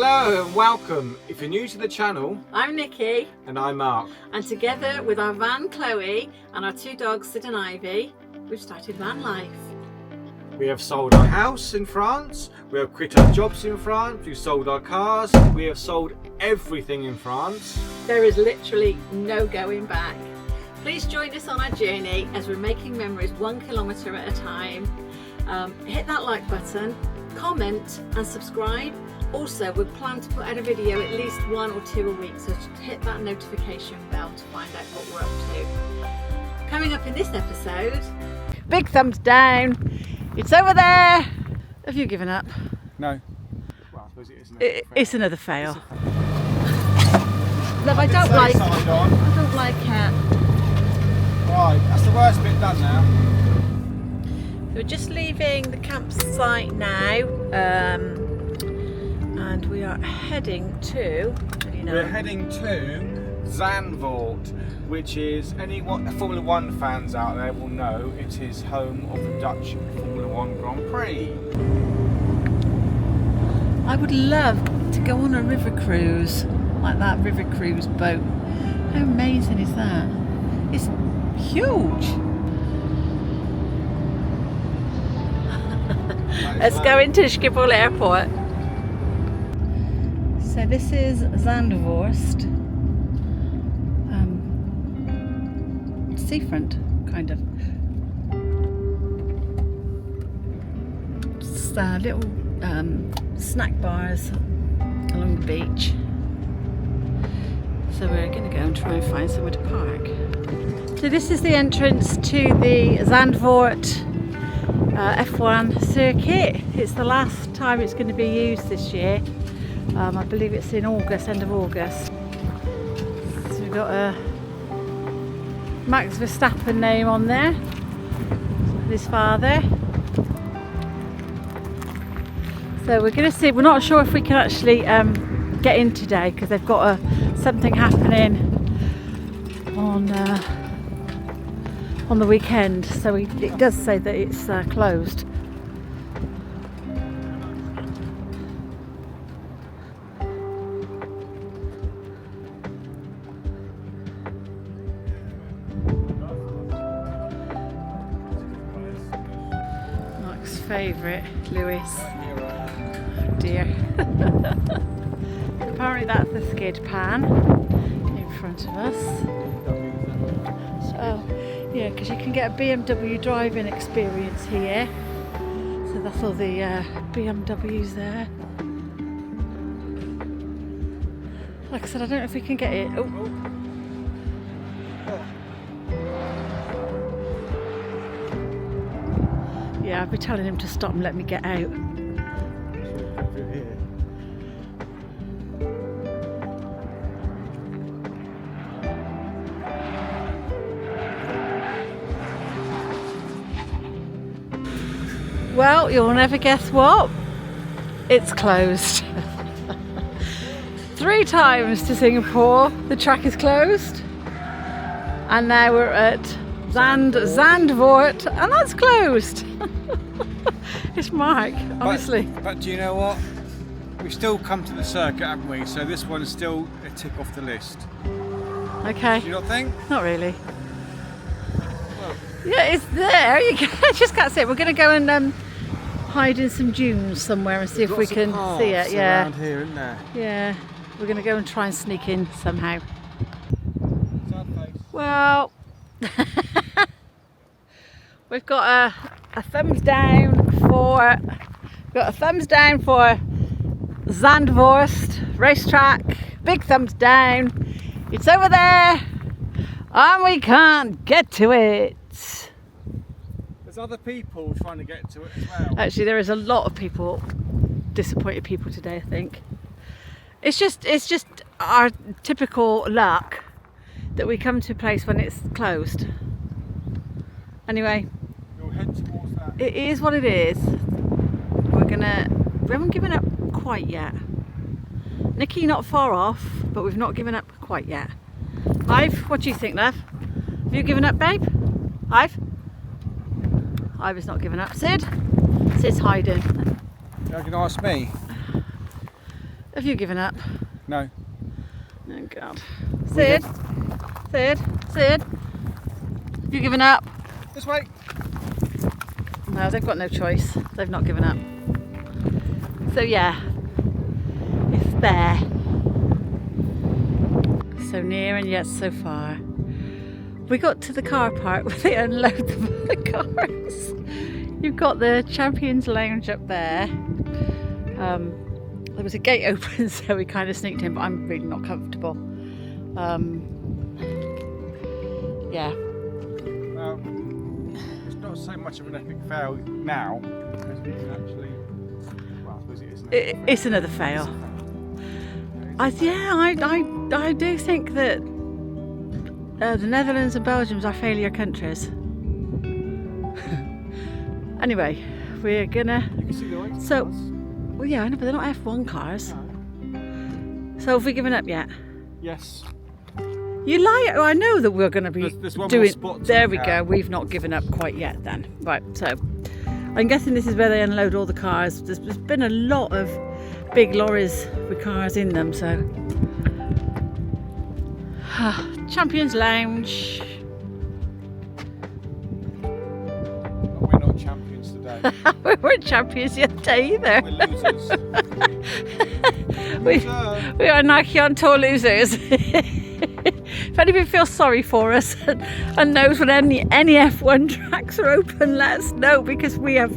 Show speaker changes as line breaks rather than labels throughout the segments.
Hello and welcome. If you're new to the channel,
I'm Nikki.
And I'm Mark.
And together with our van Chloe and our two dogs Sid and Ivy, we've started Vanlife.
We have sold our house in France, we have quit our jobs in France, we've sold our cars, we have sold everything in France.
There is literally no going back. Please join us on our journey as we're making memories 1 kilometre at a time. Hit that like button, comment and subscribe. Also, we plan to put out a video at least 1 or 2 a week, so hit that notification bell to find out what we're up to. Coming up in this episode, big thumbs down. It's over there. Have you given up?
No. Well, I suppose it is
It's another fail. Love, I don't like it.
Right, that's the worst bit done now.
We're just leaving the campsite now. And we are heading to,
We're heading to Zandvoort, which is any Formula 1 fans out there will know it is home of the Dutch Formula 1 Grand Prix.
I would love to go on a river cruise, like that river cruise boat. How amazing is that? It's huge. Let's go into Schiphol Airport. So this is Zandvoort, seafront, kind of. Just little snack bars along the beach. So we're going to go and try and find somewhere to park. So this is the entrance to the Zandvoort F1 Circuit. It's the last time it's going to be used this year. I believe it's in August, end of August. So we've got a Max Verstappen name on there, his father. So we're going to see, we're not sure if we can actually get in today because they've got something happening on the weekend. So it does say that it's closed. Favourite, Lewis. Oh dear. Apparently that's the skid pan in front of us. Oh, yeah, because you can get a BMW driving experience here. So that's all the BMWs there. Like I said, I don't know if we can get it. Oh. Yeah, I'll be telling him to stop and let me get out. Well, you'll never guess what? It's closed. 3 times to Singapore, the track is closed. And now we're at Zandvoort, and that's closed. It's Mark, obviously.
But do you know what? We've still come to the circuit, haven't we? So this one's still a tick off the list.
Okay.
Do you not think?
Not really. Well, yeah, it's there. You just can't see it. We're going to go and hide in some dunes somewhere and see if we can see it. Yeah.
Around here, isn't there?
Yeah. We're going to go and try and sneak in somehow. Well. We've got a thumbs down for Zandvoort racetrack. Big thumbs down. It's over there and we can't get to it.
There's other people trying to get to it as well.
Actually, there is a lot of people, disappointed people today, I think. It's just our typical luck that we come to a place when it's closed. Anyway,
you'll head towards that.
It is what it is. We haven't given up quite yet. Nikki not far off, but we've not given up quite yet. Ive, what do you think, love? Have you given up, babe? Ive? Ive has not given up. Sid? Sid's hiding.
You can ask me.
Have you given up?
No.
Oh God. Sid? Sid? Sid? Have you given up?
This way.
No, they've got no choice. They've not given up. So yeah, it's there. So near and yet so far. We got to the car park where they unload the cars. You've got the Champions Lounge up there. There was a gate open, so we kind of sneaked in, but I'm really not comfortable. Yeah.
Well, it's not so much of an epic fail now as we can actually. Well, I suppose it isn't.
It's another fail. I do think that the Netherlands and Belgium are failure countries. Anyway, we're gonna.
You can see the lights.
So, well, yeah, I know, but they're not F1 cars.
No.
So have we given up yet?
Yes.
You lie. Oh, I know that we're going to be
There's one
doing.
more spot.
There we go. We've not given up quite yet. Then, right. So, I'm guessing this is where they unload all the cars. There's been a lot of big lorries with cars in them. So, Champions Lounge.
We're not champions today.
We weren't champions yesterday either.
We're losers.
We are Nike Tour losers. If anybody feels sorry for us and knows when any F1 tracks are open, let us know, because we have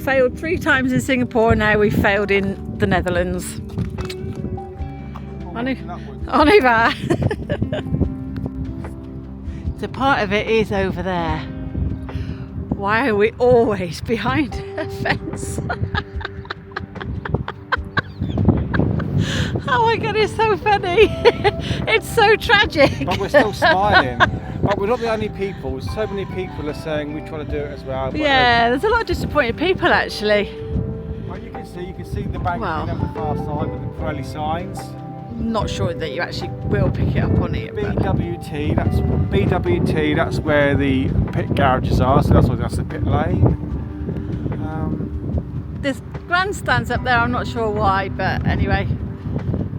failed 3 times in Singapore. Now we've failed in the Netherlands. On y va. So part of it is over there. Why are we always behind a fence? Oh my God, it's so funny. It's so tragic.
But we're still smiling. But we're not the only people. So many people are saying we try to do it as well.
Yeah, there's a lot of disappointed people actually.
Well, you can see the bank
Well,
on the far side with the Pirelli signs.
Not sure that you actually will pick it up on it. But
BWT. That's where the pit garages are. So that's the pit lane.
there's grandstands up there. I'm not sure why, but anyway,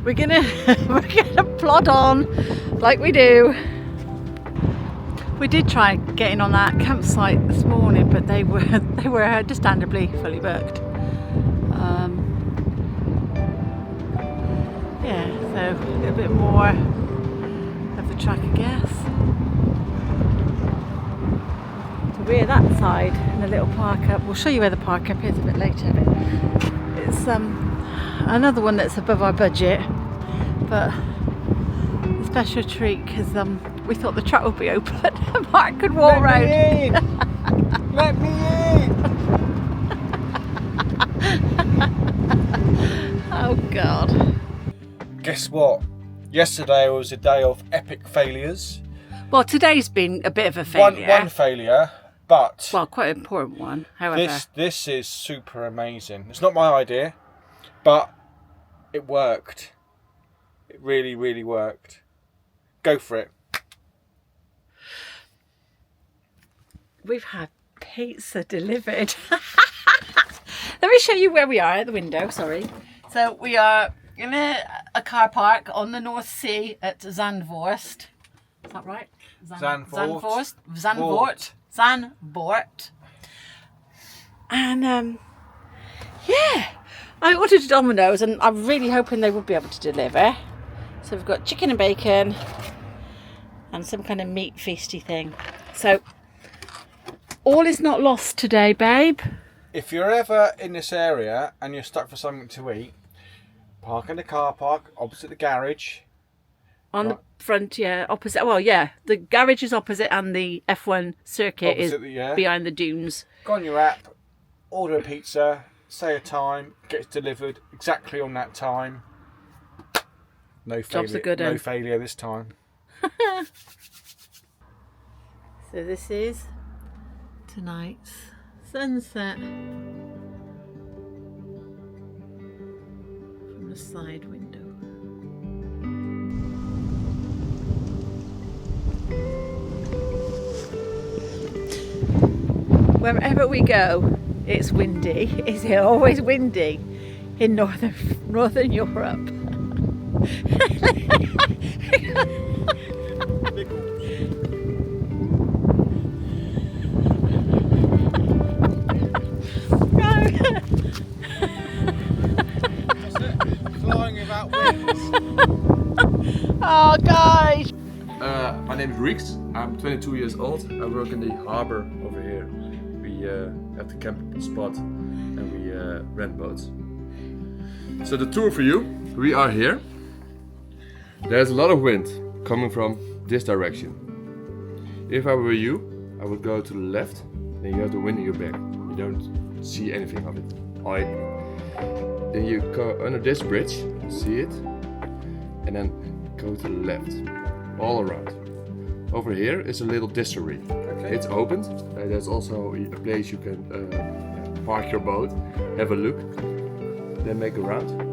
we're gonna plod on like we do. We did try getting on that campsite this morning, but they were understandably fully booked. Yeah, so a little bit more of the track, I guess. So we're that side in a little park up. We'll show you where the park up is a bit later. But it's another one that's above our budget, but a special treat because we thought the track would be open and Mark could walk round.
Let me in!
Oh God.
Guess what? Yesterday was a day of epic failures.
Well, today's been a bit of a failure.
One failure, but
well, quite an important one. However,
this is super amazing. It's not my idea, but it worked. It really, really worked. Go for it.
We've had pizza delivered. Let me show you where we are at the window. Sorry. So we are in a car park on the North Sea at Zandvoort. Is that right?
Zandvoort.
Zandvoort. And yeah, I ordered Domino's and I'm really hoping they will be able to deliver. So we've got chicken and bacon and some kind of meat feasty thing. So all is not lost today, babe.
If you're ever in this area and you're stuck for something to eat, park in the car park opposite the garage.
On the front, yeah, opposite. Well, yeah, the garage is opposite and the F1 circuit is behind the dunes.
Go on your app, order a pizza, say a time, gets delivered exactly on that time. No failure.
Job's a good
no
one.
failure this time.
So this is tonight's sunset from the side window. Wherever we go, it's windy. Is it always windy in northern Europe?
Flying without wings.
Oh, guys.
My name is Reeks. I'm 22 years old. I work in the harbor over here. We have the camp spot and we rent boats. So the tour for you, we are here. There's a lot of wind coming from this direction. If I were you, I would go to the left, then you have the wind in your back. You don't see anything of it. Alright. Then you go under this bridge, see it, and then go to the left, all around. Over here is a little distillery.
Okay.
It's opened. There's also a place you can park your boat, have a look, then make a round.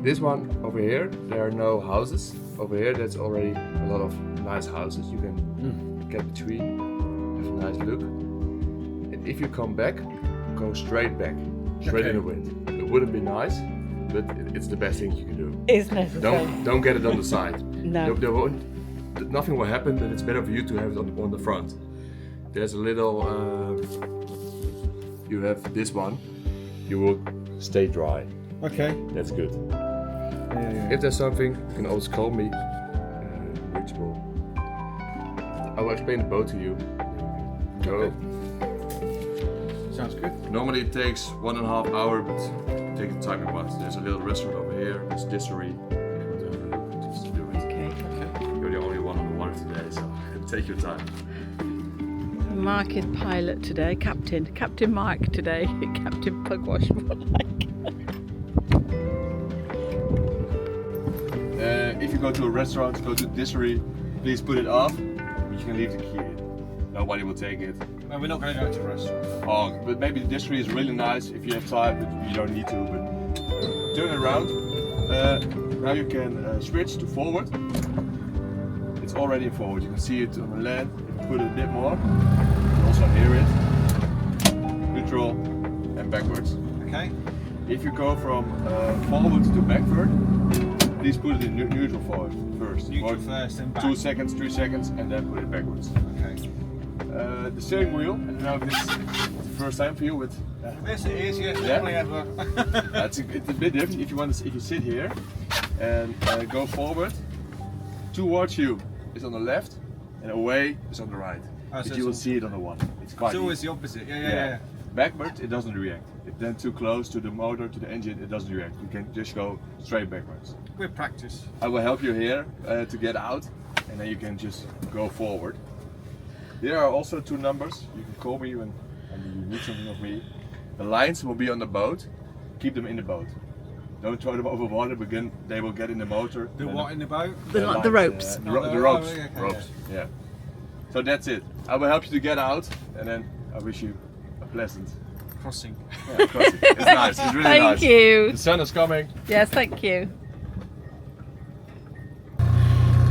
This one over here, there are no houses. Over here, there's already a lot of nice houses. You can get between, have a nice look. And if you come back, go straight back, straight in the wind. It wouldn't be nice, but it's the best thing you can do.
It's necessary.
Don't get it on the side.
No.
Nothing will happen, but it's better for you to have it on the front. There's a little, you have this one, you will stay dry.
Okay.
That's good.
Yeah.
If there's something, you can always call me, reachable. I will explain the boat to you. Go.
Sounds good.
Normally it takes 1.5 hours, but take the time you want. There's a little restaurant over here, there's a distillery. Just to do it.
Okay.
You're the only one on the water today, so take your time.
Mark is pilot today, Captain Mark today, Captain Pugwash more like.
If you go to a restaurant, go to the distillery, please put it off. But you can leave the key in. Nobody will take it.
No, we're not going to go to a restaurant.
Oh, but maybe the distillery is really nice if you have time, but you don't need to. But turn it around. Now you can switch to forward. It's already in forward. You can see it on the land. If you put it a bit more, you can also hear it. Neutral and backwards.
Okay.
If you go from forward to backward, please put it in neutral forward first.
Neutral
Or
first, then back.
2 seconds, 3 seconds, and then put it backwards.
Okay.
The steering wheel, I don't know if this is the first time for you with.
This it is, yes.
Yeah?
Only ever.
It's a bit different if you sit here and go forward. Towards you is on the left, and away is on the right.
Oh, so
but you will
it's
see it on the one. It's quite.
It's always
easy.
the opposite. Yeah.
Backwards, it doesn't react. If then too close to the motor, to the engine, it doesn't react. You can just go straight backwards.
With practice.
I will help you here to get out, and then you can just go forward. There are also 2 numbers. You can call me when you need something of me. The lines will be on the boat. Keep them in the boat. Don't throw them over water, because they will get in the motor.
The what in the boat?
The
lines,
ropes.
The ropes.
Oh, okay,
Ropes. Yeah. So that's it. I will help you to get out, and then I wish you a pleasant.
Crossing.
Yeah, crossing. It's nice. It's really nice.
Thank you.
The sun is coming.
Yes, thank you.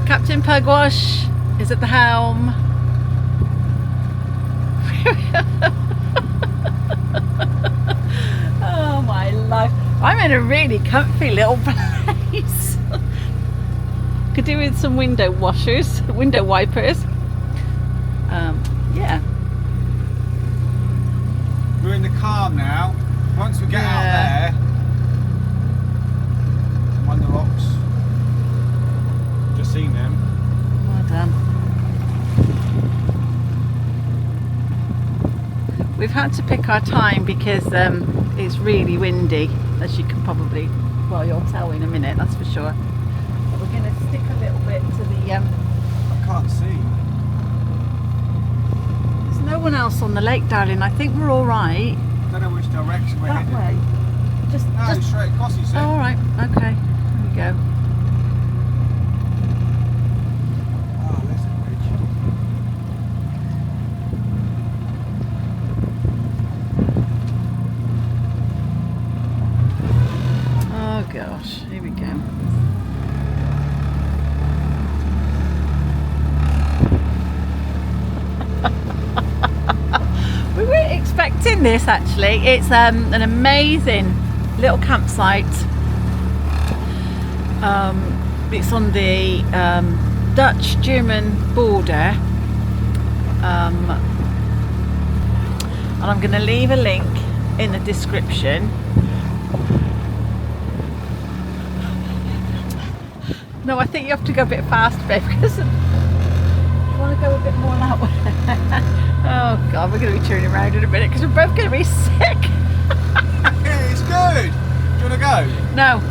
Captain Pugwash is at the helm. Oh my life. I'm in a really comfy little place. Could do with some window washers, window wipers. Yeah.
We're in the car now. Once we get out there, I'm on the rocks. Just seen them.
Well done. We've had to pick our time because it's really windy, as you can probably, well, you'll tell in a minute, that's for sure. But we're going to stick a little bit to the.
I can't see.
There's no one else on the lake, darling. I think we're all right.
Don't know which direction we're
That
heading.
way. Just.
Straight across, you said.
All right. Okay. Here we go.
Oh, there's a bridge.
Oh gosh. Here we go. We weren't expecting this actually. It's an amazing little campsite. It's on the Dutch-German border, and I'm going to leave a link in the description. No, I think you have to go a bit faster, babe, because you want to go a bit more that way. Oh God, we're going to be turning around in a minute because we're both going to be sick.
Yeah, it's good. Do you want to go?
No,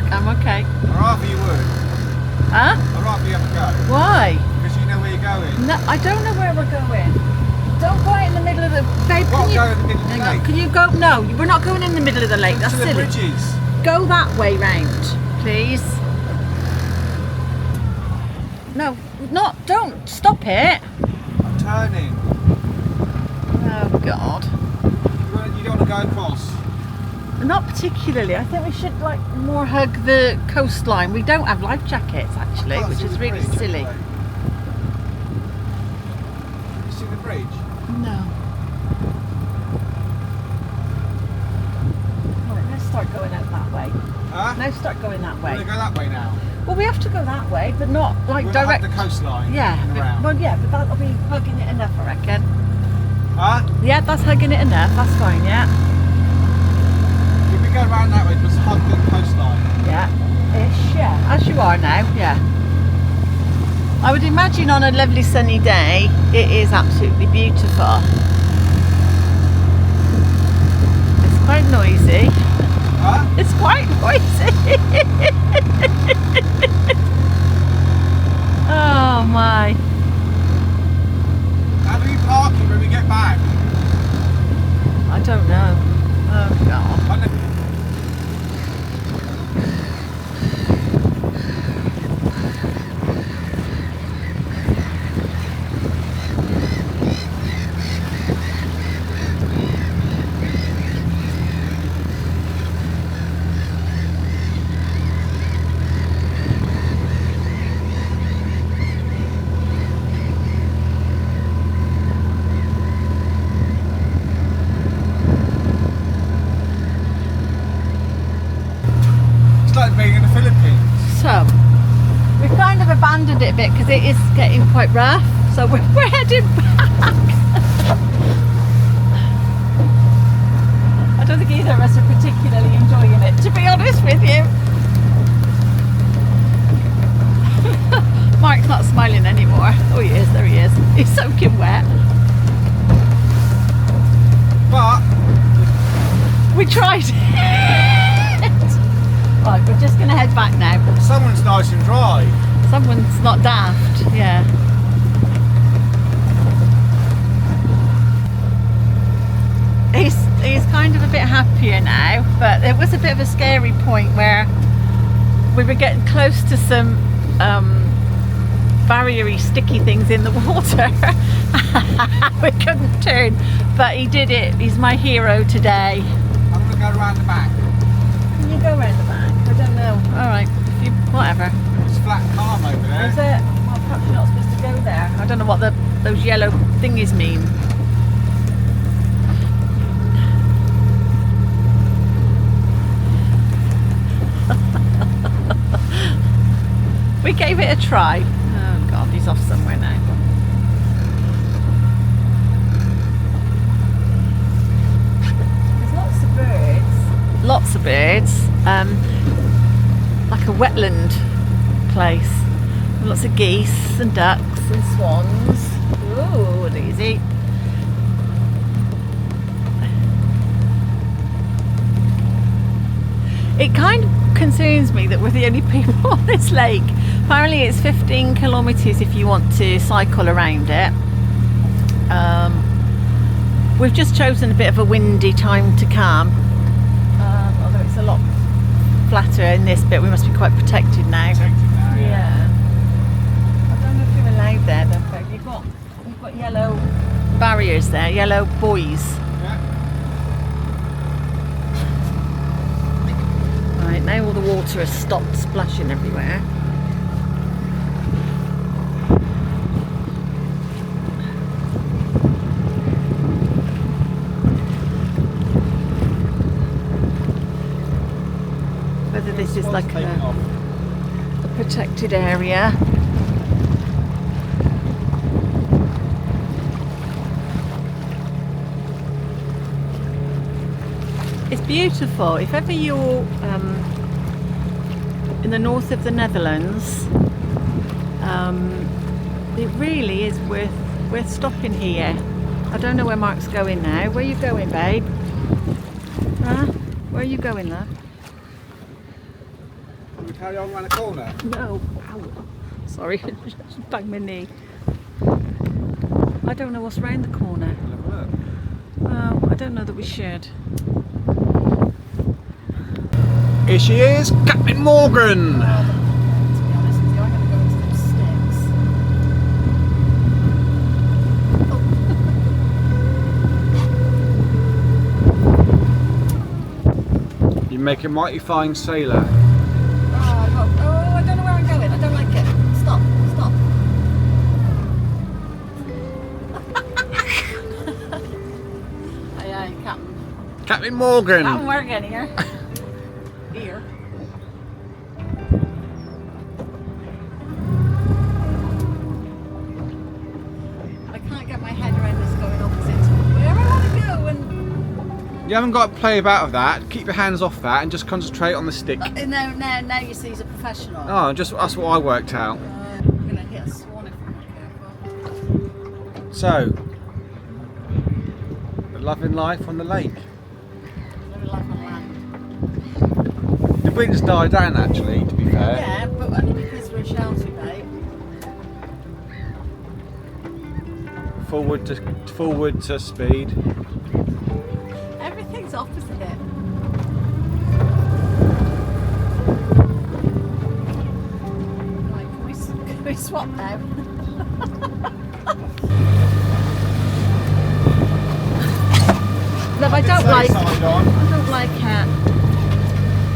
I'm okay.
I'd rather you would.
Huh?
I'd rather you have to go.
Why?
Because you know where you're going.
No, I don't know where we're going. Don't go out in the middle of the... Babe,
Well,
can you...
go in the middle of the
Hang on,
lake.
can you go... No, we're not going in the middle of the lake. That's
To the
silly.
bridges.
Go that way round, please. No, not... Don't stop it.
I'm turning.
Oh, God.
You don't want to go across.
Not particularly. I think we should, like, more hug the coastline. We don't have life jackets, actually,
Can't
which
see
is
the
really
bridge,
silly.
anyway. You see the bridge?
No. Right, let's start going out that way.
Huh?
Now start going that
You
way.
want to go that way now?
Well, we have to go that way, but not like
We're gonna
direct.
hug the coastline.
Yeah.
And around.
Well, yeah, but that'll be hugging it enough, I reckon.
Huh?
Yeah, that's hugging it enough. That's fine. Yeah.
If we go around that way, just hug the coastline.
Yeah. Ish. Yeah. As you are now. Yeah. I would imagine on a lovely sunny day, it is absolutely beautiful. It's quite noisy.
Huh?
It's quite noisy. Oh my.
How do we park it when we get back?
I don't know. Oh God.
I know. It's like being in the Philippines.
So, we've kind of abandoned it a bit because it is getting quite rough. So we're heading back. I don't think either of us are particularly enjoying it, to be honest with you. Mark's not smiling anymore. Oh, he is. There he is. He's soaking wet.
But
We tried it. Right, we're just going to head back now.
someone's nice and dry.
Someone's not daft, yeah. He's kind of a bit happier now, but it was a bit of a scary point where we were getting close to some barriery sticky things in the water. We couldn't turn, but he did it. He's my hero today.
I'm going to go around the back.
Can you go around the back? I don't know. Alright, whatever.
It's flat calm over there.
Is it? Well, perhaps you're not supposed to go there. I don't know what those yellow thingies mean. We gave it a try. Oh God, he's off somewhere now. There's lots of birds. Lots of birds. Like a wetland place. Lots of geese and ducks and swans. Ooh, easy. It kind of concerns me that we're the only people on this lake. Apparently it's 15 kilometres if you want to cycle around it. We've just chosen a bit of a windy time to come. Although it's a lot flatter in this bit, we must be quite protected now.
Protected now,
Yeah. I don't know if you're allowed there though, but you've got yellow barriers there, yellow buoys.
Yeah.
Right, now all the water has stopped splashing everywhere. Whether this is like
Taking
a...
off.
protected area. It's beautiful. If ever you're in the north of the Netherlands, it really is worth stopping here. I don't know where Mark's going now. Where are you going, babe? Huh? Where are you going, love?
Can we carry on around the corner?
No. Ow. Sorry, just banged my knee. I don't know what's round the corner. Well, I don't know that we should.
Here she is, Captain Morgan!
To be honest with you, I'm going to go into those sticks.
You make a mighty fine sailor.
Oh, I don't know where I'm going. I don't like it. Stop. Aye, Captain.
Captain Morgan!
Captain Morgan here. Here. I can't get my head around this going opposite to where I want to go and...
You haven't got to play about with that. Keep your hands off that and just concentrate on the stick.
No, you see he's a professional.
Oh, that's what I worked out.
I'm going to hit a swan if I'm not careful.
So, the loving life on the lake.
Living life on land.
The wind's died down actually, to be fair.
Yeah, but only because we're sheltered, mate.
Forward to speed.
Everything's opposite. Right, can we swap now? Love, I don't like it.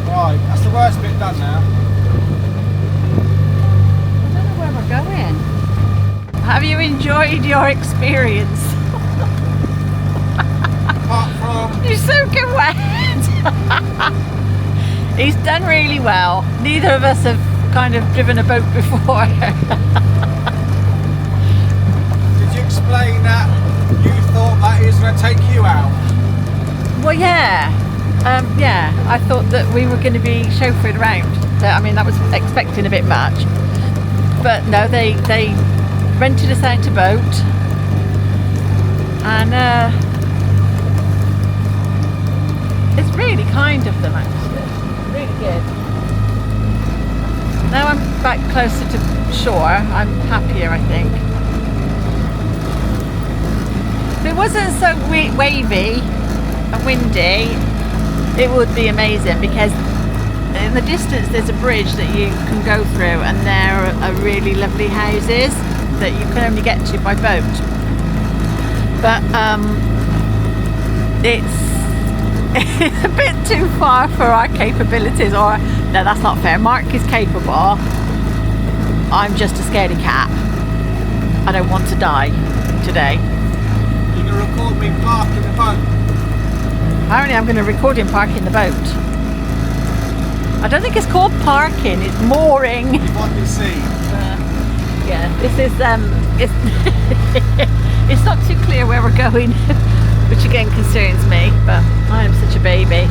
Right, that's the worst bit done now.
I don't know where we're going. Have you enjoyed your experience?
Apart from...
You're soaking wet. He's done really well. Neither of us have kind of driven a boat before.
Did you explain that you thought that he was going to take you out?
Well, yeah. Yeah, I thought that we were going to be chauffeured around. I mean, that was expecting a bit much. But no, they rented us out a boat. And it's really kind of them, actually. Really good. Now I'm back closer to shore, I'm happier, I think. If it wasn't so wavy and windy, it would be amazing, because in the distance there's a bridge that you can go through, and there are really lovely houses that you can only get to by boat. But it's a bit too far for our capabilities, or no, that's not fair. Mark is capable. I'm just a scaredy cat. I don't want to die today.
You're going to record me parking the boat?
Apparently I'm going to record him parking the boat. I don't think it's called parking, it's mooring.
If I can see.
Yeah, this is it's not too clear where we're going, which again concerns me, but I am such a baby.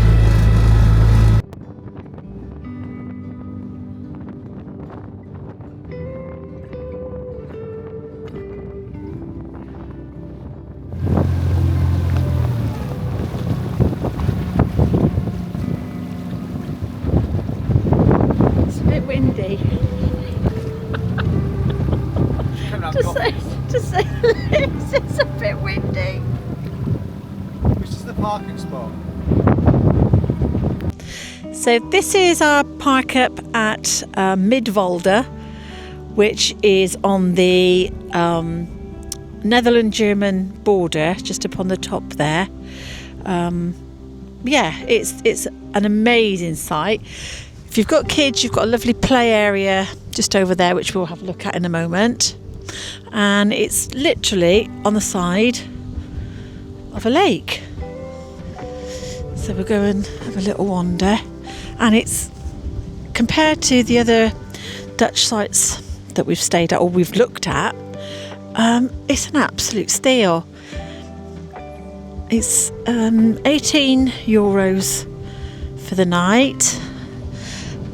It's a bit windy. To say the least, it's a bit windy.
Which is the parking spot?
So this is our park up at Midwolde, which is on the Netherlands-German border, just up on the top there. Yeah, it's an amazing site. If you've got kids, you've got a lovely play area just over there, which we'll have a look at in a moment. And it's literally on the side of a lake. So we'll go and have a little wander. And it's, compared to the other Dutch sites that we've stayed at or we've looked at, it's an absolute steal. It's €18 for the night.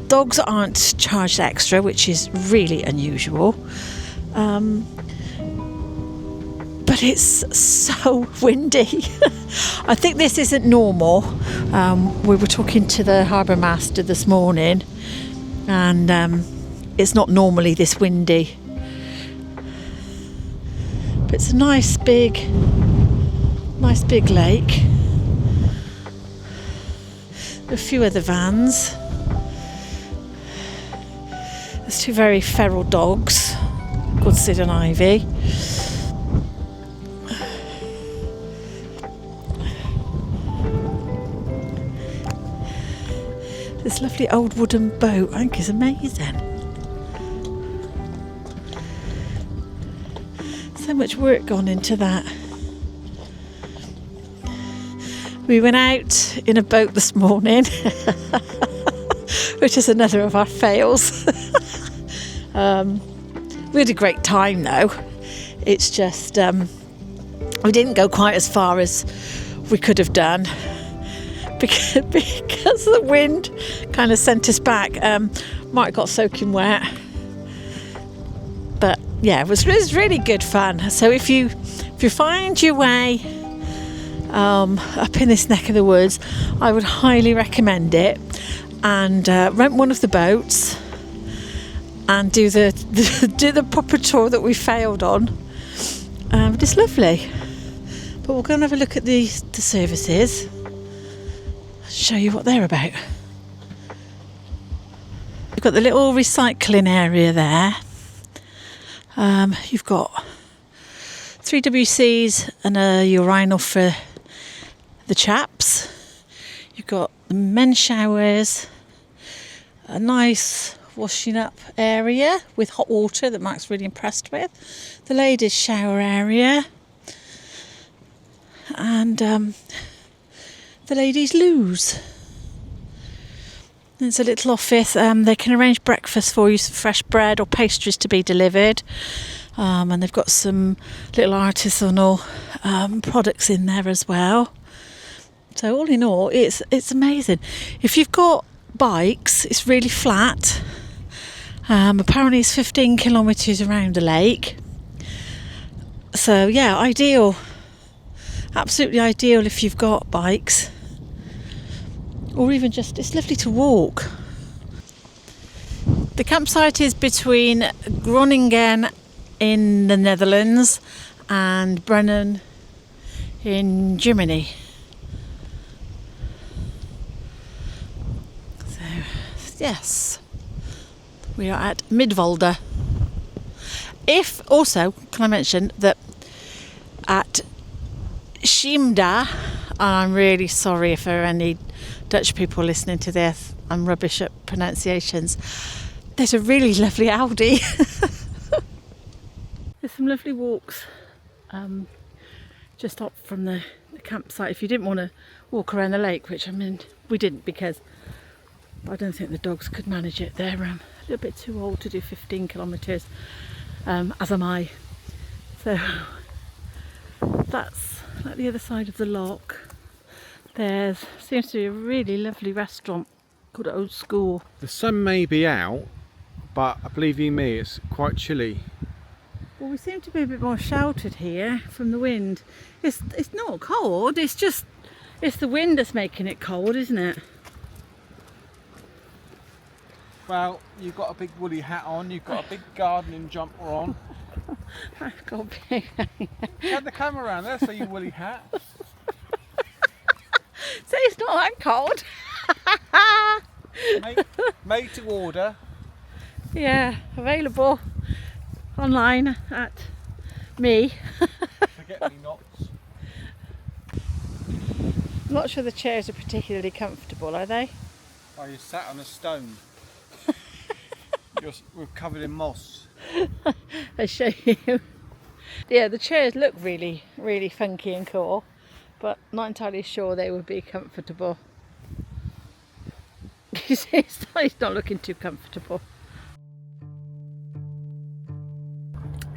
Dogs aren't charged extra, which is really unusual. But it's so windy. I think this isn't normal. We were talking to the harbour master this morning, and it's not normally this windy. But it's a nice big lake. A few other vans. There's two very feral dogs called Sid and Ivy. This lovely old wooden boat, I think, is amazing. So much work gone into that. We went out in a boat this morning, which is another of our fails. We had a great time though. It's just we didn't go quite as far as we could have done because the wind kind of sent us back. Might got soaking wet, but yeah, it was really good fun. So if you find your way up in this neck of the woods, I would highly recommend it, and rent one of the boats and do the proper tour that we failed on. It's lovely. But we'll go and have a look at the services, show you what they're about. You've got the little recycling area there. You've got 3 WCs and a urinal for the chaps. You've got the men's showers, a nice washing up area with hot water that Mark's really impressed with, the ladies' shower area, and the ladies' loos. There's a little office. They can arrange breakfast for you, some fresh bread or pastries to be delivered, and they've got some little artisanal products in there as well. So all in all, it's amazing. If you've got bikes, it's really flat. Apparently it's 15 kilometres around the lake. So yeah, ideal. Absolutely ideal if you've got bikes. Or even just, it's lovely to walk. The campsite is between Groningen in the Netherlands and Brennen in Germany. So, yes, we are at Midwolde. If also, can I mention that at Shimda, and I'm really sorry if there are any Dutch people listening to this, I'm rubbish at pronunciations, there's a really lovely Aldi. There's some lovely walks just up from the campsite if you didn't want to walk around the lake, which I mean we didn't because I don't think the dogs could manage it. They're a little bit too old to do 15 kilometres, as am I. So that's at the other side of the lock. There seems to be a really lovely restaurant called Old School.
The sun may be out, but believe you me, it's quite chilly.
Well, we seem to be a bit more sheltered here from the wind. It's not cold, it's the wind that's making it cold, isn't it?
Well, you've got a big woolly hat on, you've got a big gardening jumper on.
I've got big.
Turn the camera around there, so your woolly hat.
So it's not that cold.
Made to order.
Yeah, available online at me.
Forget-me-nots.
I'm not sure the chairs are particularly comfortable, are they?
Oh, you sat on a stone. We're covered in moss.
I show you. Yeah, the chairs look really, really funky and cool, but not entirely sure they would be comfortable. You see, it's not looking too comfortable.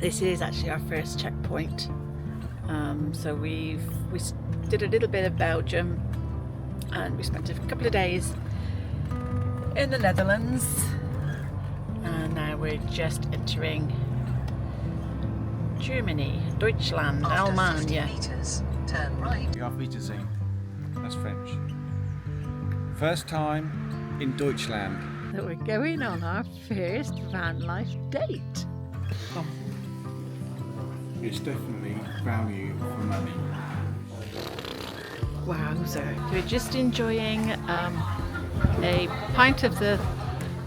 This is actually our first checkpoint. So we did a little bit of Belgium, and we spent a couple of days in the Netherlands, and now we're just entering Germany, Deutschland, Allemagne.
Turn right.
Die Auf Wiedersehen. That's French. First time in Deutschland.
So we're going on our first van life date.
It's definitely value for money.
Wowzer. We're just enjoying a pint of the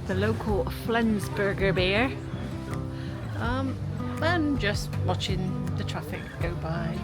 local Flensburger beer, and just watching the traffic go by.